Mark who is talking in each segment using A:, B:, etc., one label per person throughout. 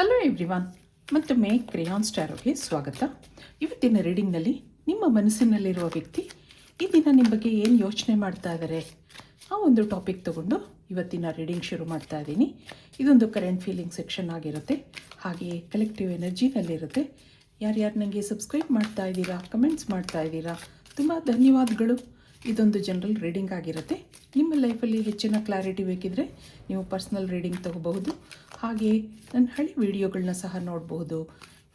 A: Hello everyone, ಮತ್ತೊಮ್ಮೆ ಕ್ರೇಯಾನ್ ಸ್ಟಾರೋಗೆ ಸ್ವಾಗತ. ಇವತ್ತಿನ ರೀಡಿಂಗ್ನಲ್ಲಿ ನಿಮ್ಮ ಮನಸ್ಸಿನಲ್ಲಿರುವ ವ್ಯಕ್ತಿ ಈ ದಿನ ನಿಮ್ಮ ಬಗ್ಗೆ ಏನು ಯೋಚನೆ ಮಾಡ್ತಾ ಇದ್ದಾರೆ ಆ ಒಂದು ಟಾಪಿಕ್ ತೊಗೊಂಡು ಇವತ್ತಿನ ರೀಡಿಂಗ್ ಶುರು ಮಾಡ್ತಾ ಇದ್ದೀನಿ. ಇದೊಂದು ಕರೆಂಟ್ ಫೀಲಿಂಗ್ ಸೆಕ್ಷನ್ ಆಗಿರುತ್ತೆ, ಹಾಗೆಯೇ ಕಲೆಕ್ಟಿವ್ ಎನರ್ಜಿನಲ್ಲಿರುತ್ತೆ. ಯಾರ್ಯಾರು ನನಗೆ ಸಬ್ಸ್ಕ್ರೈಬ್ ಮಾಡ್ತಾ ಇದ್ದೀರಾ, ಕಮೆಂಟ್ಸ್ ಮಾಡ್ತಾ ಇದ್ದೀರಾ, ತುಂಬ ಧನ್ಯವಾದಗಳು. ಇದೊಂದು ಜನರಲ್ ರೀಡಿಂಗ್ ಆಗಿರುತ್ತೆ. ನಿಮ್ಮ ಲೈಫಲ್ಲಿ ಹೆಚ್ಚಿನ ಕ್ಲಾರಿಟಿ ಬೇಕಿದ್ರೆ ನೀವು ಪರ್ಸ್ನಲ್ ರೀಡಿಂಗ್ ತಗೋಬಹುದು. ಹಾಗೆಯೇ ನನ್ನ ಹಳೆ ವಿಡಿಯೋಗಳನ್ನ ಸಹ ನೋಡಬಹುದು.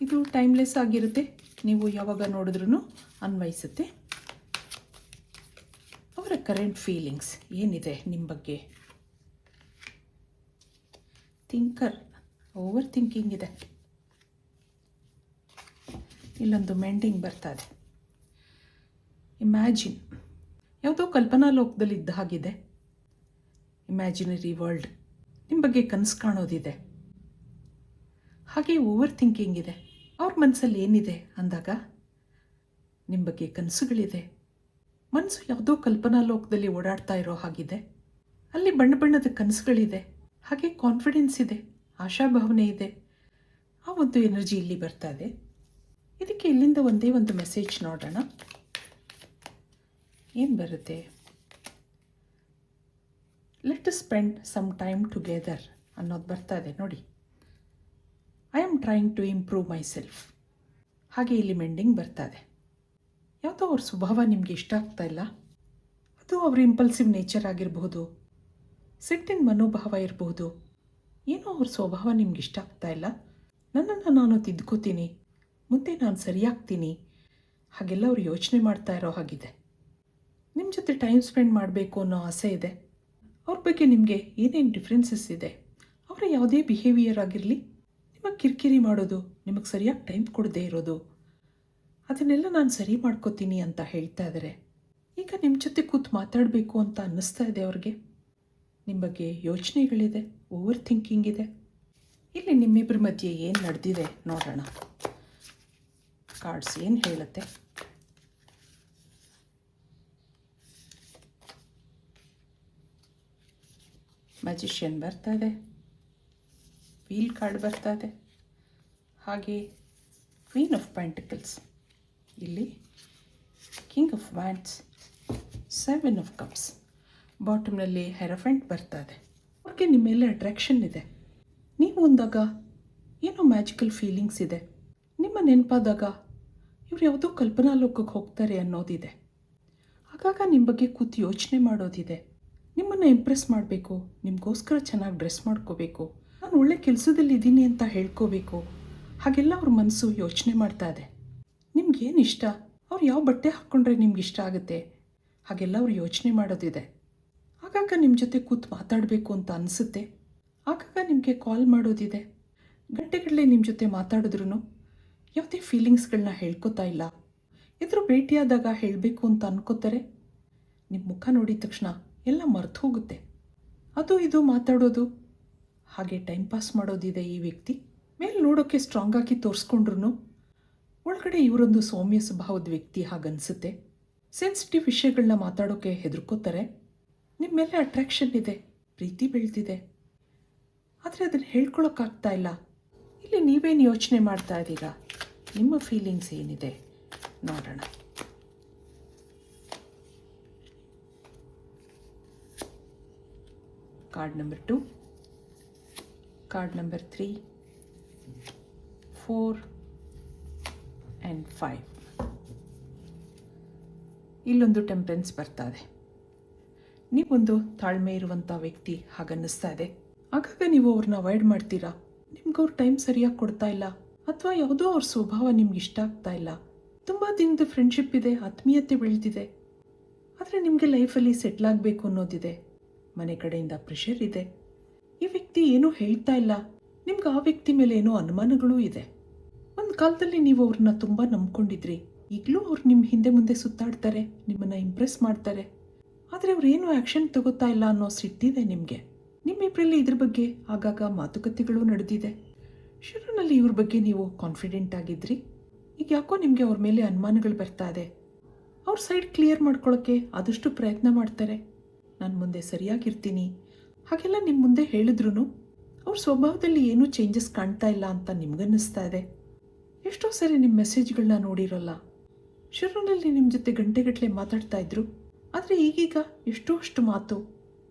A: ಇದು ಟೈಮ್ಲೆಸ್ ಆಗಿರುತ್ತೆ, ನೀವು ಯಾವಾಗ ನೋಡಿದ್ರೂ ಅನ್ವಯಿಸುತ್ತೆ. ಅವರ ಕರೆಂಟ್ ಫೀಲಿಂಗ್ಸ್ ಏನಿದೆ ನಿಮ್ಮ ಬಗ್ಗೆ? ಥಿಂಕರ್, ಓವರ್ ಥಿಂಕಿಂಗ್ ಇದೆ. ಇಲ್ಲೊಂದು ಮೆಂಡಿಂಗ್ ಬರ್ತಾ ಇದೆ. ಇಮ್ಯಾಜಿನ್, ಯಾವುದೋ ಕಲ್ಪನಾ ಲೋಕದಲ್ಲಿ ಇದ್ದ ಹಾಗಿದೆ. ಇಮ್ಯಾಜಿನರಿ ವರ್ಲ್ಡ್, ನಿಮ್ಮ ಬಗ್ಗೆ ಕನಸು ಕಾಣೋದಿದೆ. ಹಾಗೆ ಓವರ್ ಥಿಂಕಿಂಗ್ ಇದೆ. ಅವ್ರ ಮನಸ್ಸಲ್ಲಿ ಏನಿದೆ ಅಂದಾಗ ನಿಮ್ಮ ಬಗ್ಗೆ ಕನಸುಗಳಿದೆ. ಮನಸ್ಸು ಯಾವುದೋ ಕಲ್ಪನಾ ಲೋಕದಲ್ಲಿ ಓಡಾಡ್ತಾ ಇರೋ ಹಾಗಿದೆ. ಅಲ್ಲಿ ಬಣ್ಣ ಬಣ್ಣದ ಕನಸುಗಳಿದೆ, ಹಾಗೆ ಕಾನ್ಫಿಡೆನ್ಸ್ ಇದೆ, ಆಶಾಭಾವನೆ ಇದೆ. ಆ ಒಂದು ಎನರ್ಜಿ ಇಲ್ಲಿ ಬರ್ತಾ ಇದೆ. ಇದಕ್ಕೆ ಇಲ್ಲಿಂದ ಒಂದೇ ಒಂದು ಮೆಸೇಜ್ ನೋಡೋಣ ಏನು ಬರುತ್ತೆ. Let us spend some time together ಅನ್ನೋದು ಬರ್ತಾ ಇದೆ ನೋಡಿ. I am trying to improve myself. ಹಾಗೆ ಇಲ್ಲಿ ಮೆಂಡಿಂಗ್ ಬರ್ತಾ ಇದೆ. ಯಾವುದೋ ಅವ್ರ ಸ್ವಭಾವ ನಿಮಗೆ ಇಷ್ಟ ಆಗ್ತಾ ಇಲ್ಲ. ಅದು ಅವ್ರ ಇಂಪಲ್ಸಿವ್ ನೇಚರ್ ಆಗಿರಬಹುದು, ಸಿಟ್ಟಿನ ಮನೋಭಾವ ಇರಬಹುದು. ಏನೋ ಅವ್ರ ಸ್ವಭಾವ ನಿಮ್ಗೆ ಇಷ್ಟ ಆಗ್ತಾ ಇಲ್ಲ. ನನ್ನನ್ನು ನಾನು ತಿದ್ಕೋತೀನಿ, ಮುಂದೆ ನಾನು ಸರಿಯಾಗ್ತೀನಿ, ಹಾಗೆಲ್ಲ ಅವ್ರು ಯೋಚನೆ ಮಾಡ್ತಾ ಇರೋ ಹಾಗಿದೆ. ನಿಮ್ಮ ಜೊತೆ ಟೈಮ್ ಸ್ಪೆಂಡ್ ಮಾಡಬೇಕು ಅನ್ನೋ ಆಸೆ ಇದೆ. ಅವ್ರ ಬಗ್ಗೆ ನಿಮಗೆ ಏನೇನು ಡಿಫ್ರೆನ್ಸಸ್ ಇದೆ, ಅವರ ಯಾವುದೇ ಬಿಹೇವಿಯರ್ ಆಗಿರಲಿ, ನಿಮಗೆ ಕಿರಿಕಿರಿ ಮಾಡೋದು, ನಿಮಗೆ ಸರಿಯಾಗಿ ಟೈಮ್ ಕೊಡದೇ ಇರೋದು, ಅದನ್ನೆಲ್ಲ ನಾನು ಸರಿ ಮಾಡ್ಕೋತೀನಿ ಅಂತ ಹೇಳ್ತಾ ಇದ್ದಾರೆ. ಈಗ ನಿಮ್ಮ ಜೊತೆ ಕೂತು ಮಾತಾಡಬೇಕು ಅಂತ ಅನ್ನಿಸ್ತಾ ಇದೆ ಅವ್ರಿಗೆ. ನಿಮ್ಮ ಬಗ್ಗೆ ಯೋಚನೆಗಳಿದೆ, ಓವರ್ ಥಿಂಕಿಂಗ್ ಇದೆ. ಇಲ್ಲಿ ನಿಮ್ಮಿಬ್ಬರ ಮಧ್ಯೆ ಏನು ನಡೆದಿದೆ ನೋಡೋಣ. ಕಾರ್ಡ್ಸ್ ಏನು ಹೇಳುತ್ತೆ? ಮ್ಯಾಜಿಷಿಯನ್ ಬರ್ತಾ ಇದೆ, ವೀಲ್ ಕಾರ್ಡ್ ಬರ್ತಾ ಇದೆ, ಹಾಗೆ ಕ್ವೀನ್ ಆಫ್ ಪೆಂಟಿಕಲ್ಸ್, ಇಲ್ಲಿ king of wands, 7 of cups, ಬಾಟಮ್ನಲ್ಲಿ ಹೆರಫೆಂಟ್ ಬರ್ತಾ ಇದೆ. ಅವ್ರಿಗೆ ನಿಮ್ಮ ಮೇಲೆ ಅಟ್ರಾಕ್ಷನ್ ಇದೆ. ನೀವು ಒಂದಾಗ ಏನೋ ಮ್ಯಾಜಿಕಲ್ ಫೀಲಿಂಗ್ಸ್ ಇದೆ. ನಿಮ್ಮ ನೆನಪಾದಾಗ ಇವ್ರು ಯಾವುದೋ ಕಲ್ಪನಾ ಲೋಕಕ್ಕೆ ಹೋಗ್ತಾರೆ ಅನ್ನೋದಿದೆ. ಆಗಾಗ ನಿಮ್ಮ ಬಗ್ಗೆ ಕೂತು ಯೋಚನೆ ಮಾಡೋದಿದೆ. ನಿಮ್ಮನ್ನು ಇಂಪ್ರೆಸ್ ಮಾಡಬೇಕು, ನಿಮಗೋಸ್ಕರ ಚೆನ್ನಾಗಿ ಡ್ರೆಸ್ ಮಾಡ್ಕೋಬೇಕು, ನಾನು ಒಳ್ಳೆ ಕೆಲಸದಲ್ಲಿ ಇದ್ದೀನಿ ಅಂತ ಹೇಳ್ಕೋಬೇಕು, ಹಾಗೆಲ್ಲ ಅವ್ರ ಮನಸ್ಸು ಯೋಚನೆ ಮಾಡ್ತಾ ಇದೆ. ನಿಮ್ಗೇನು ಇಷ್ಟ, ಅವ್ರು ಯಾವ ಬಟ್ಟೆ ಹಾಕ್ಕೊಂಡ್ರೆ ನಿಮ್ಗೆ ಇಷ್ಟ ಆಗುತ್ತೆ, ಹಾಗೆಲ್ಲ ಅವ್ರು ಯೋಚನೆ ಮಾಡೋದಿದೆ. ಆಗಾಗ ನಿಮ್ಮ ಜೊತೆ ಕೂತು ಮಾತಾಡಬೇಕು ಅಂತ ಅನಿಸುತ್ತೆ. ಆಗಾಗ ನಿಮಗೆ ಕಾಲ್ ಮಾಡೋದಿದೆ. ಗಂಟೆಗಳಲ್ಲೇ ನಿಮ್ಮ ಜೊತೆ ಮಾತಾಡಿದ್ರೂ ಯಾವುದೇ ಫೀಲಿಂಗ್ಸ್ಗಳನ್ನ ಹೇಳ್ಕೊತಾ ಇಲ್ಲ. ಎದುರು ಭೇಟಿಯಾದಾಗ ಹೇಳಬೇಕು ಅಂತ ಅನ್ಕೋತಾರೆ. ನಿಮ್ಮ ಮುಖ ನೋಡಿದ ತಕ್ಷಣ ಎಲ್ಲ ಮರೆತು ಹೋಗುತ್ತೆ. ಅದು ಇದು ಮಾತಾಡೋದು, ಹಾಗೆ ಟೈಮ್ ಪಾಸ್ ಮಾಡೋದಿದೆ. ಈ ವ್ಯಕ್ತಿ ಮೇಲೆ ನೋಡೋಕ್ಕೆ ಸ್ಟ್ರಾಂಗ್ ಆಗಿ ತೋರಿಸ್ಕೊಂಡ್ರು ಒಳಗಡೆ ಇವರೊಂದು ಸೌಮ್ಯ ಸ್ವಭಾವದ ವ್ಯಕ್ತಿ ಹಾಗನ್ಸುತ್ತೆ. ಸೆನ್ಸಿಟಿವ್ ವಿಷಯಗಳನ್ನ ಮಾತಾಡೋಕ್ಕೆ ಹೆದರ್ಕೋತಾರೆ. ನಿಮ್ಮ ಮೇಲೆ ಅಟ್ರಾಕ್ಷನ್ ಇದೆ, ಪ್ರೀತಿ ಬೆಳೆದಿದೆ, ಆದರೆ ಅದನ್ನು ಹೇಳ್ಕೊಳಕ್ಕಾಗ್ತಾ ಇಲ್ಲ. ಇಲ್ಲಿ ನೀವೇನು ಯೋಚನೆ ಮಾಡ್ತಾ ಇದ್ದೀರಾ, ನಿಮ್ಮ ಫೀಲಿಂಗ್ಸ್ ಏನಿದೆ ನೋಡೋಣ. Card number 2, card number 3, 4 and 5. ಇಲ್ಲೊಂದು ಟೆಂಪರೆನ್ಸ್ ಬರ್ತಾ ಇದೆ. ನೀವೊಂದು ತಾಳ್ಮೆ ಇರುವಂಥ ವ್ಯಕ್ತಿ ಹಾಗನ್ನಿಸ್ತಾ ಇದೆ. ಆಗಾಗ ನೀವು ಅವ್ರನ್ನ ಅವಾಯ್ಡ್ ಮಾಡ್ತೀರಾ. ನಿಮ್ಗೆ ಅವ್ರ ಟೈಮ್ ಸರಿಯಾಗಿ ಕೊಡ್ತಾ ಇಲ್ಲ, ಅಥವಾ ಯಾವುದೋ ಅವ್ರ ಸ್ವಭಾವ ನಿಮ್ಗೆ ಇಷ್ಟ ಆಗ್ತಾ ಇಲ್ಲ. ತುಂಬ ದಿನದ ಫ್ರೆಂಡ್ಶಿಪ್ ಇದೆ, ಆತ್ಮೀಯತೆ ಬೆಳೆದಿದೆ, ಆದರೆ ನಿಮಗೆ ಲೈಫಲ್ಲಿ ಸೆಟ್ಲ್ ಆಗಬೇಕು ಅನ್ನೋದಿದೆ. ಮನೆ ಕಡೆಯಿಂದ ಪ್ರೆಷರ್ ಇದೆ. ಈ ವ್ಯಕ್ತಿ ಏನೂ ಹೇಳ್ತಾ ಇಲ್ಲ. ನಿಮ್ಗೆ ಆ ವ್ಯಕ್ತಿ ಮೇಲೆ ಏನೋ ಅನುಮಾನಗಳೂ ಇದೆ. ಒಂದು ಕಾಲದಲ್ಲಿ ನೀವು ಅವ್ರನ್ನ ತುಂಬ ನಂಬ್ಕೊಂಡಿದ್ರಿ. ಈಗಲೂ ಅವ್ರು ನಿಮ್ಮ ಹಿಂದೆ ಮುಂದೆ ಸುತ್ತಾಡ್ತಾರೆ, ನಿಮ್ಮನ್ನು ಇಂಪ್ರೆಸ್ ಮಾಡ್ತಾರೆ, ಆದರೆ ಅವ್ರು ಏನೂ ಆ್ಯಕ್ಷನ್ ತಗೋತಾ ಇಲ್ಲ ಅನ್ನೋ ಸಿಟ್ಟಿದೆ ನಿಮಗೆ. ನಿಮ್ಮಿಬ್ಬರಲ್ಲಿ ಇದ್ರ ಬಗ್ಗೆ ಆಗಾಗ ಮಾತುಕತೆಗಳು ನಡೆದಿದೆ. ಶುರುವಿನಲ್ಲಿ ಇವ್ರ ಬಗ್ಗೆ ನೀವು ಕಾನ್ಫಿಡೆಂಟ್ ಆಗಿದ್ರಿ. ಈಗ ಯಾಕೋ ನಿಮಗೆ ಅವ್ರ ಮೇಲೆ ಅನುಮಾನಗಳು ಬರ್ತಾ ಇದೆ. ಅವ್ರ ಸೈಡ್ ಕ್ಲಿಯರ್ ಮಾಡ್ಕೊಳ್ಳೋಕ್ಕೆ ಆದಷ್ಟು ಪ್ರಯತ್ನ ಮಾಡ್ತಾರೆ. ನಾನು ಮುಂದೆ ಸರಿಯಾಗಿರ್ತೀನಿ ಹಾಗೆಲ್ಲ ನಿಮ್ಮ ಮುಂದೆ ಹೇಳಿದ್ರು, ಅವ್ರ ಸ್ವಭಾವದಲ್ಲಿ ಏನೂ ಚೇಂಜಸ್ ಕಾಣ್ತಾ ಇಲ್ಲ ಅಂತ ನಿಮ್ಗನ್ನಿಸ್ತಾ ಇದೆ. ಎಷ್ಟೋ ಸರಿ ನಿಮ್ಮ ಮೆಸೇಜ್ಗಳನ್ನ ನೋಡಿರಲ್ಲ. ಶುರುವಿನಲ್ಲಿ ನಿಮ್ಮ ಜೊತೆ ಗಂಟೆಗಟ್ಟಲೆ ಮಾತಾಡ್ತಾ ಇದ್ರು, ಆದರೆ ಈಗೀಗ ಎಷ್ಟೋ ಅಷ್ಟು ಮಾತು.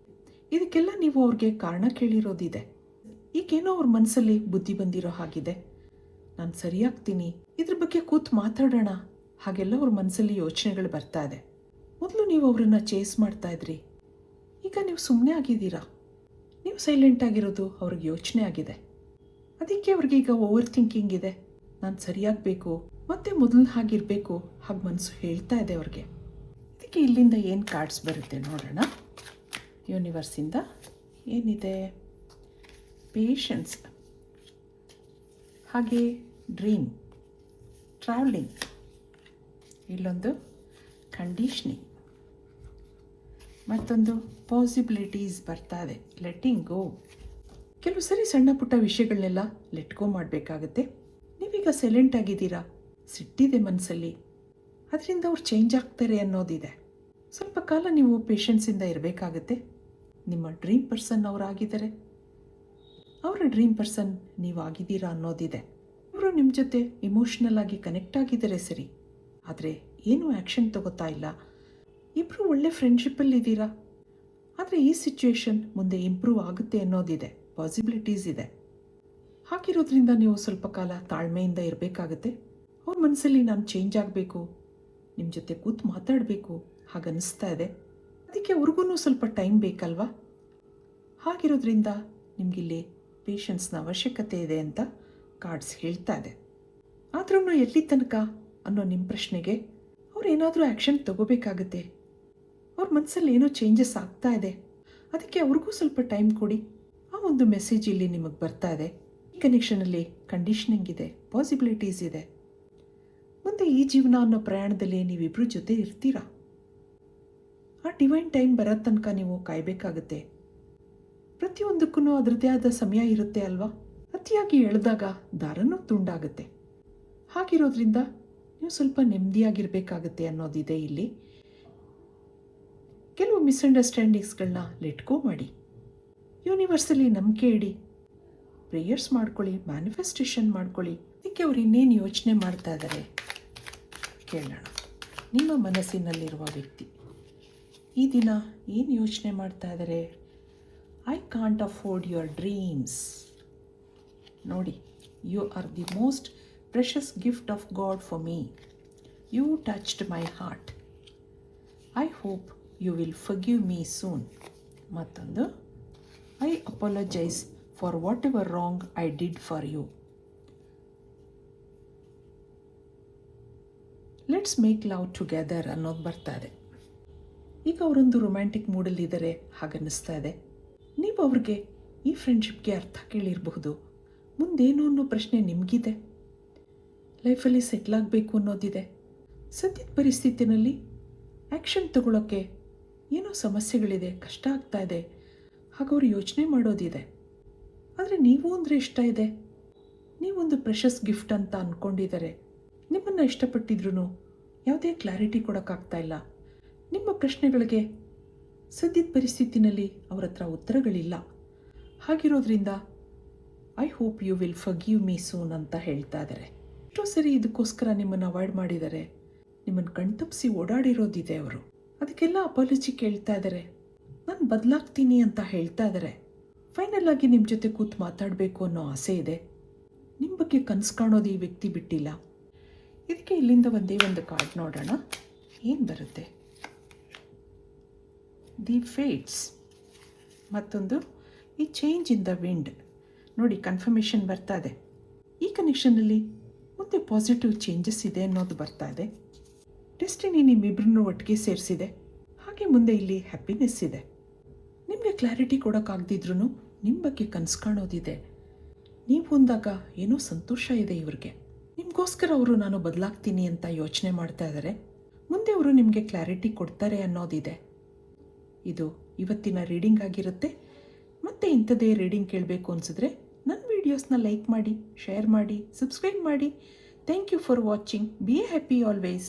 A: ಇದಕ್ಕೆಲ್ಲ ನೀವು ಅವ್ರಿಗೆ ಕಾರಣ ಕೇಳಿರೋದಿದೆ. ಈಗೇನೋ ಅವ್ರ ಮನಸ್ಸಲ್ಲಿ ಬುದ್ಧಿ ಬಂದಿರೋ ಹಾಗಿದೆ. ನಾನು ಸರಿಯಾಗ್ತೀನಿ, ಇದ್ರ ಬಗ್ಗೆ ಕೂತು ಮಾತಾಡೋಣ, ಹಾಗೆಲ್ಲ ಅವ್ರ ಮನಸ್ಸಲ್ಲಿ ಯೋಚನೆಗಳು ಬರ್ತಾ ಇದೆ. ಮೊದಲು ನೀವು ಅವರನ್ನು ಚೇಸ್ ಮಾಡ್ತಾ ಇದ್ರಿ, ಈಗ ನೀವು ಸುಮ್ಮನೆ ಆಗಿದ್ದೀರಾ. ನೀವು ಸೈಲೆಂಟ್ ಆಗಿರೋದು ಅವ್ರಿಗೆ ಯೋಚನೆ ಆಗಿದೆ. ಅದಕ್ಕೆ ಅವ್ರಿಗೆ ಈಗ ಓವರ್ ಥಿಂಕಿಂಗ್ ಇದೆ. ನಾನು ಸರಿಯಾಗಬೇಕು, ಮತ್ತೆ ಮೊದಲು ಹಾಗಿರಬೇಕು, ಹಾಗೆ ಮನಸ್ಸು ಹೇಳ್ತಾ ಇದೆ ಅವ್ರಿಗೆ. ಅದಕ್ಕೆ ಇಲ್ಲಿಂದ ಏನು ಕಾರ್ಡ್ಸ್ ಬರುತ್ತೆ ನೋಡೋಣ. ಯೂನಿವರ್ಸಿಂದ ಏನಿದೆ? ಪೇಷನ್ಸ್, ಹಾಗೆ ಡ್ರೀಮ್, ಟ್ರಾವೆಲಿಂಗ್, ಇಲ್ಲೊಂದು ಕಂಡೀಷ್ನಿಂಗ್, ಮತ್ತೊಂದು ಪಾಸಿಬಿಲಿಟೀಸ್ ಬರ್ತಾ ಇದೆ, ಲೆಟ್ಟಿಂಗ್ ಗೋ. ಕೆಲವು ಸರಿ ಸಣ್ಣ ಪುಟ್ಟ ವಿಷಯಗಳನ್ನೆಲ್ಲ ಲೆಟ್ ಗೋ ಮಾಡಬೇಕಾಗತ್ತೆ. ನೀವೀಗ ಸೈಲೆಂಟ್ ಆಗಿದ್ದೀರಾ, ಸಿಟ್ಟಿದೆ ಮನಸ್ಸಲ್ಲಿ, ಅದರಿಂದ ಅವ್ರು ಚೇಂಜ್ ಆಗ್ತಾರೆ ಅನ್ನೋದಿದೆ. ಸ್ವಲ್ಪ ಕಾಲ ನೀವು ಪೇಷನ್ಸಿಂದ ಇರಬೇಕಾಗತ್ತೆ. ನಿಮ್ಮ ಡ್ರೀಮ್ ಪರ್ಸನ್ ಅವರಾಗಿದ್ದಾರೆ, ಅವರ ಡ್ರೀಮ್ ಪರ್ಸನ್ ನೀವು ಆಗಿದ್ದೀರಾ ಅನ್ನೋದಿದೆ. ಅವರು ನಿಮ್ಮ ಜೊತೆ ಇಮೋಷ್ನಲ್ ಆಗಿ ಕನೆಕ್ಟ್ ಆಗಿದ್ದಾರೆ ಸರಿ, ಆದರೆ ಏನೂ ಆ್ಯಕ್ಷನ್ ತಗೋತಾ ಇಲ್ಲ. ಇಬ್ಬರು ಒಳ್ಳೆ ಫ್ರೆಂಡ್ಶಿಪ್ಪಲ್ಲಿ ಇದ್ದೀರಾ, ಆದರೆ ಈ ಸಿಚುವೇಶನ್ ಮುಂದೆ ಇಂಪ್ರೂವ್ ಆಗುತ್ತೆ ಅನ್ನೋದಿದೆ, ಪಾಸಿಬಿಲಿಟೀಸ್ ಇದೆ. ಹಾಗಿರೋದ್ರಿಂದ ನೀವು ಸ್ವಲ್ಪ ಕಾಲ ತಾಳ್ಮೆಯಿಂದ ಇರಬೇಕಾಗತ್ತೆ. ಅವ್ರ ಮನಸ್ಸಲ್ಲಿ ನಾನು ಚೇಂಜ್ ಆಗಬೇಕು, ನಿಮ್ಮ ಜೊತೆ ಕೂತು ಮಾತಾಡಬೇಕು ಹಾಗನ್ನಿಸ್ತಾ ಇದೆ. ಅದಕ್ಕೆ ಅವ್ರಿಗೂ ಸ್ವಲ್ಪ ಟೈಮ್ ಬೇಕಲ್ವಾ. ಹಾಗಿರೋದ್ರಿಂದ ನಿಮಗಿಲ್ಲಿ ಪೇಷನ್ಸ್ನ ಅವಶ್ಯಕತೆ ಇದೆ ಅಂತ ಕಾರ್ಡ್ಸ್ ಹೇಳ್ತಾ ಇದೆ. ಆದ್ರೂ ಎಲ್ಲಿ ತನಕ ಅನ್ನೋ ನಿಮ್ಮ ಪ್ರಶ್ನೆಗೆ ಅವ್ರು ಏನಾದರೂ ಆ್ಯಕ್ಷನ್ ತಗೋಬೇಕಾಗತ್ತೆ. ಅವ್ರ ಮನಸ್ಸಲ್ಲಿ ಏನೋ ಚೇಂಜಸ್ ಆಗ್ತಾ ಇದೆ, ಅದಕ್ಕೆ ಅವ್ರಿಗೂ ಸ್ವಲ್ಪ ಟೈಮ್ ಕೊಡಿ. ಆ ಒಂದು ಮೆಸೇಜ್ ಇಲ್ಲಿ ನಿಮಗೆ ಬರ್ತಾ ಇದೆ. ಈ ಕನೆಕ್ಷನಲ್ಲಿ ಕಂಡೀಷನಿಂಗ್ ಇದೆ, ಪಾಸಿಬಿಲಿಟೀಸ್ ಇದೆ. ಮುಂದೆ ಈ ಜೀವನ ಅನ್ನೋ ಪ್ರಯಾಣದಲ್ಲಿ ನೀವಿಬ್ಬರು ಜೊತೆ ಇರ್ತೀರಾ. ಆ ಡಿವೈನ್ ಟೈಮ್ ಬರೋ ತನಕ ನೀವು ಕಾಯಬೇಕಾಗುತ್ತೆ. ಪ್ರತಿಯೊಂದಕ್ಕೂ ಅದರದ್ದೇ ಆದ ಸಮಯ ಇರುತ್ತೆ ಅಲ್ವಾ. ಅತಿಯಾಗಿ ಎಳೆದಾಗ ದಾರನೂ ತುಂಡಾಗುತ್ತೆ. ಹಾಗಿರೋದ್ರಿಂದ ನೀವು ಸ್ವಲ್ಪ ನೆಮ್ಮದಿಯಾಗಿರಬೇಕಾಗತ್ತೆ ಅನ್ನೋದಿದೆ ಇಲ್ಲಿ. ಕೆಲವು ಮಿಸ್ಅಂಡರ್ಸ್ಟ್ಯಾಂಡಿಂಗ್ಸ್ಗಳನ್ನ ಲೆಟ್ ಗೋ ಮಾಡಿ, ಯೂನಿವರ್ಸಲ್ಲಿ ನಂಬಿಕೆ ಇಡಿ, ಪ್ರೇಯರ್ಸ್ ಮಾಡ್ಕೊಳ್ಳಿ, ಮ್ಯಾನಿಫೆಸ್ಟೇಷನ್ ಮಾಡ್ಕೊಳ್ಳಿ. ಅದಕ್ಕೆ ಅವ್ರು ಇನ್ನೇನು ಯೋಚನೆ ಮಾಡ್ತಾ ಇದ್ದಾರೆ ಕೇಳೋಣ. ನಿಮ್ಮ ಮನಸ್ಸಿನಲ್ಲಿರುವ ವ್ಯಕ್ತಿ ಈ ದಿನ ಏನು ಯೋಚನೆ ಮಾಡ್ತಾ ಇದ್ದಾರೆ? I can't afford your dreams. ನೋಡಿ, you are the most precious gift of God for me. You touched my heart. I hope you will forgive me soon. ಮತ್ತೊಂದು, I apologise for whatever wrong I did for you. Let's make love together ಅನ್ನೋದು ಬರ್ತಾ ಇದೆ. ಈಗ ಅವರೊಂದು romantic ಮೂಡಲ್ಲಿದ್ದಾರೆ ಹಾಗನ್ನಿಸ್ತಾ ಇದೆ. ನೀವು ಅವ್ರಿಗೆ ಈ ಫ್ರೆಂಡ್ಶಿಪ್ಗೆ ಅರ್ಥ ಕೇಳಿರಬಹುದು. ಮುಂದೇನು ಅನ್ನೋ ಪ್ರಶ್ನೆ ನಿಮಗಿದೆ. ಲೈಫಲ್ಲಿ ಸೆಟ್ಲ್ ಆಗಬೇಕು ಅನ್ನೋದಿದೆ. ಸದ್ಯದ ಪರಿಸ್ಥಿತಿನಲ್ಲಿ ಆ್ಯಕ್ಷನ್ ತಗೊಳ್ಳೋಕ್ಕೆ ಏನೋ ಸಮಸ್ಯೆಗಳಿದೆ, ಕಷ್ಟ ಆಗ್ತಾ ಇದೆ, ಹಾಗವ್ರು ಯೋಚನೆ ಮಾಡೋದಿದೆ. ಆದರೆ ನೀವು ಅಂದರೆ ಇಷ್ಟ ಇದೆ, ನೀವೊಂದು ಪ್ರೆಷಸ್ ಗಿಫ್ಟ್ ಅಂತ ಅಂದ್ಕೊಂಡಿದ್ದಾರೆ. ನಿಮ್ಮನ್ನು ಇಷ್ಟಪಟ್ಟಿದ್ರೂ ಯಾವುದೇ ಕ್ಲಾರಿಟಿ ಕೊಡೋಕ್ಕಾಗ್ತಾ ಇಲ್ಲ. ನಿಮ್ಮ ಪ್ರಶ್ನೆಗಳಿಗೆ ಸದ್ಯದ ಪರಿಸ್ಥಿತಿನಲ್ಲಿ ಅವ್ರ ಹತ್ರ ಉತ್ತರಗಳಿಲ್ಲ. ಹಾಗಿರೋದ್ರಿಂದ I hope you will forgive me soon ಅಂತ ಹೇಳ್ತಾ ಇದ್ದಾರೆ. ಎಷ್ಟೋ ಸರಿ ಇದಕ್ಕೋಸ್ಕರ ನಿಮ್ಮನ್ನು ಅವಾಯ್ಡ್ ಮಾಡಿದ್ದಾರೆ, ನಿಮ್ಮನ್ನು ಕಣ್ತಪ್ಪಿಸಿ ಓಡಾಡಿರೋದಿದೆ ಅವರು. ಅದಕ್ಕೆಲ್ಲ ಅಪಾಲಜಿ ಕೇಳ್ತಾ ಇದ್ದಾರೆ. ನಾನು ಬದಲಾಗ್ತೀನಿ ಅಂತ ಹೇಳ್ತಾ ಇದ್ದಾರೆ. ಫೈನಲ್ ಆಗಿ ನಿಮ್ಮ ಜೊತೆ ಕೂತು ಮಾತಾಡಬೇಕು ಅನ್ನೋ ಆಸೆ ಇದೆ. ನಿಮ್ಮ ಬಗ್ಗೆ ಕನಸು ಕಾಣೋದು ಈ ವ್ಯಕ್ತಿ ಬಿಟ್ಟಿಲ್ಲ. ಇದಕ್ಕೆ ಇಲ್ಲಿಂದ ಒಂದೇ ಒಂದು ಕಾರ್ಡ್ ನೋಡೋಣ, ಏನು ಬರುತ್ತೆ? ದಿ ಫೇಟ್ಸ್, ಮತ್ತೊಂದು ಈ ಚೇಂಜ್ ಇನ್ ದ ವಿಂಡ್. ನೋಡಿ, ಕನ್ಫರ್ಮೇಷನ್ ಬರ್ತಾ ಇದೆ. ಈ ಕನೆಕ್ಷನಲ್ಲಿ ಮುಂದೆ ಪಾಸಿಟಿವ್ ಚೇಂಜಸ್ ಇದೆ ಅನ್ನೋದು ಬರ್ತಾ ಇದೆ. ಡೆಸ್ಟಿನಿ ನಿಮ್ಮಿಬ್ಬರನ್ನು ಒಟ್ಟಿಗೆ ಸೇರಿಸಿದೆ. ಹಾಗೆ ಮುಂದೆ ಇಲ್ಲಿ ಹ್ಯಾಪಿನೆಸ್ ಇದೆ. ನಿಮಗೆ ಕ್ಲಾರಿಟಿ ಕೊಡೋಕ್ಕಾಗದಿದ್ರೂ ನಿಮ್ಮ ಬಗ್ಗೆ ಕನಸು ಕಾಣೋದಿದೆ. ನೀವು ಹೊಂದಾಗ ಏನೋ ಸಂತೋಷ ಇದೆ ಇವ್ರಿಗೆ. ನಿಮಗೋಸ್ಕರ ಅವರು ನಾನು ಬದಲಾಗ್ತೀನಿ ಅಂತ ಯೋಚನೆ ಮಾಡ್ತಾ ಇದ್ದಾರೆ. ಮುಂದೆ ಅವರು ನಿಮಗೆ ಕ್ಲಾರಿಟಿ ಕೊಡ್ತಾರೆ ಅನ್ನೋದಿದೆ. ಇದು ಇವತ್ತಿನ ರೀಡಿಂಗ್ ಆಗಿರುತ್ತೆ. ಮತ್ತೆ ಇಂಥದ್ದೇ ರೀಡಿಂಗ್ ಕೇಳಬೇಕು ಅನಿಸಿದ್ರೆ ನನ್ನ ವೀಡಿಯೋಸ್ನ ಲೈಕ್ ಮಾಡಿ, ಶೇರ್ ಮಾಡಿ, ಸಬ್ಸ್ಕ್ರೈಬ್ ಮಾಡಿ. Thank you for watching. Be happy always.